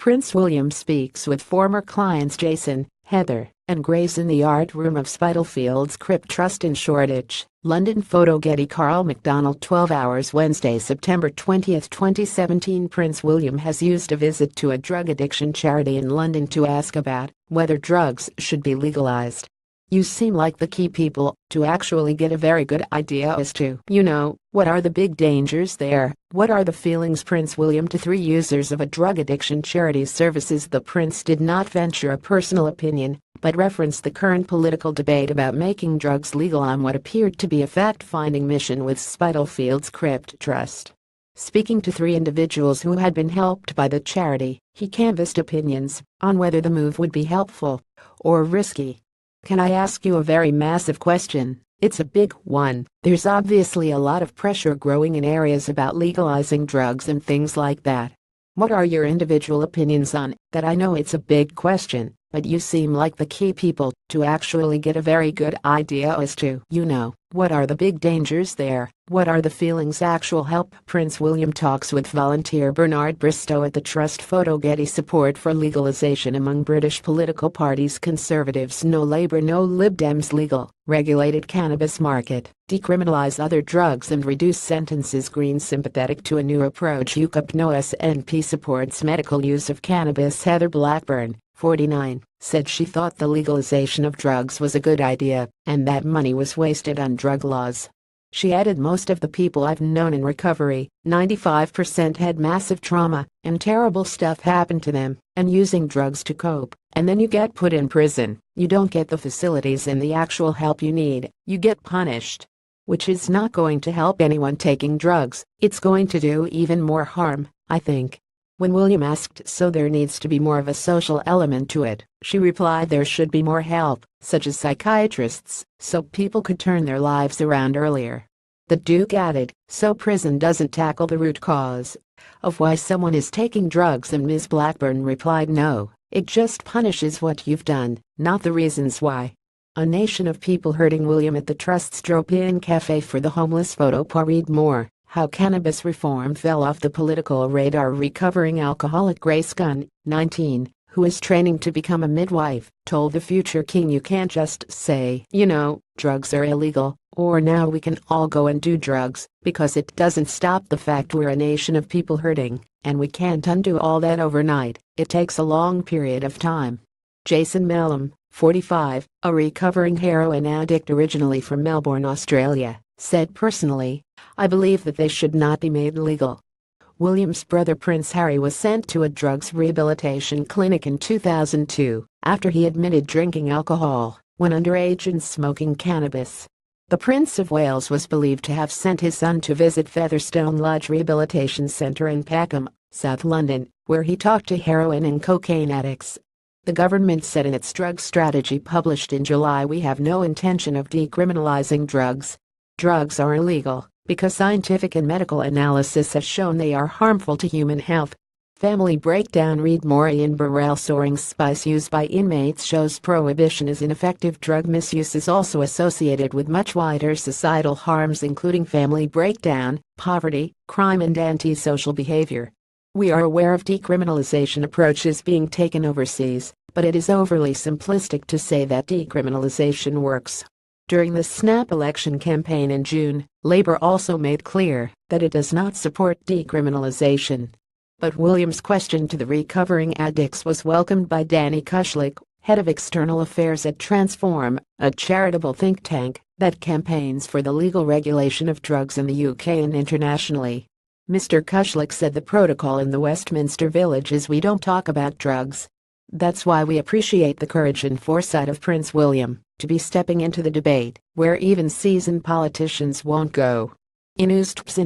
Prince William speaks with former clients Jason, Heather, and Grace in the art room of Spitalfields Crypt Trust in Shoreditch, London. Photo Getty. Carl McDonald. 12 hours. Wednesday, September 20, 2017. Prince William has used a visit to a drug addiction charity in London to ask about whether drugs should be legalized. You seem like the key people to actually get a very good idea as to, what are the big dangers there, what are the feelings. Prince William to 3 users of a drug addiction charity's services. The prince did not venture a personal opinion, but referenced the current political debate about making drugs legal on what appeared to be a fact-finding mission with Spitalfields Crypt Trust. Speaking to 3 individuals who had been helped by the charity, he canvassed opinions on whether the move would be helpful or risky. Can I ask you a very massive question? It's a big one. There's obviously a lot of pressure growing in areas about legalizing drugs and things like that. What are your individual opinions on that? I know it's a big question, but you seem like the key people to actually get a very good idea as to, what are the big dangers there, what are the feelings. Actual help. Prince William talks with volunteer Bernard Bristow at the Trust. Photo Getty. Support for legalization among British political parties. Conservatives no, Labour no, Lib Dems legal, regulated cannabis market, decriminalise other drugs and reduce sentences. Greens sympathetic to a new approach. UKIP no, SNP supports medical use of cannabis. Heather Blackburn, 49, said she thought the legalization of drugs was a good idea and that money was wasted on drug laws. She added, most of the people I've known in recovery, 95%, had massive trauma and terrible stuff happen to them, and using drugs to cope, and then you get put in prison, you don't get the facilities and the actual help you need, you get punished. Which is not going to help anyone taking drugs, it's going to do even more harm, I think. When William asked, so there needs to be more of a social element to it, she replied there should be more help, such as psychiatrists, so people could turn their lives around earlier. The Duke added, so prison doesn't tackle the root cause of why someone is taking drugs, and Ms. Blackburn replied, no, it just punishes what you've done, not the reasons why. A nation of people hurting. William at the Trust's drop-in cafe for the homeless. Photo. Read more. How cannabis reform fell off the political radar. Recovering alcoholic Grace Gunn, 19, who is training to become a midwife, told the Future King, you can't just say, drugs are illegal, or now we can all go and do drugs, because it doesn't stop the fact we're a nation of people hurting, and we can't undo all that overnight. It takes a long period of time. Jason Mellum, 45, a recovering heroin addict originally from Melbourne, Australia, said, personally, I believe that they should not be made legal. William's brother Prince Harry was sent to a drugs rehabilitation clinic in 2002 after he admitted drinking alcohol when underage and smoking cannabis. The Prince of Wales was believed to have sent his son to visit Featherstone Lodge Rehabilitation Centre in Peckham, South London, where he talked to heroin and cocaine addicts. The government said in its drug strategy published in July, we have no intention of decriminalizing drugs. Drugs are illegal because scientific and medical analysis has shown they are harmful to human health. Family breakdown. Read more. Ian Burrell. Soaring spice use by inmates shows prohibition is ineffective. Drug misuse is also associated with much wider societal harms, including family breakdown, poverty, crime and antisocial behavior. We are aware of decriminalization approaches being taken overseas, but it is overly simplistic to say that decriminalization works. During the snap election campaign in June, Labour also made clear that it does not support decriminalization. But William's question to the recovering addicts was welcomed by Danny Kushlik, head of external affairs at Transform, a charitable think tank that campaigns for the legal regulation of drugs in the UK and internationally. Mr. Kushlik said the protocol in the Westminster Village is we don't talk about drugs. That's why we appreciate the courage and foresight of Prince William to be stepping into the debate where even seasoned politicians won't go. In news.co.uk.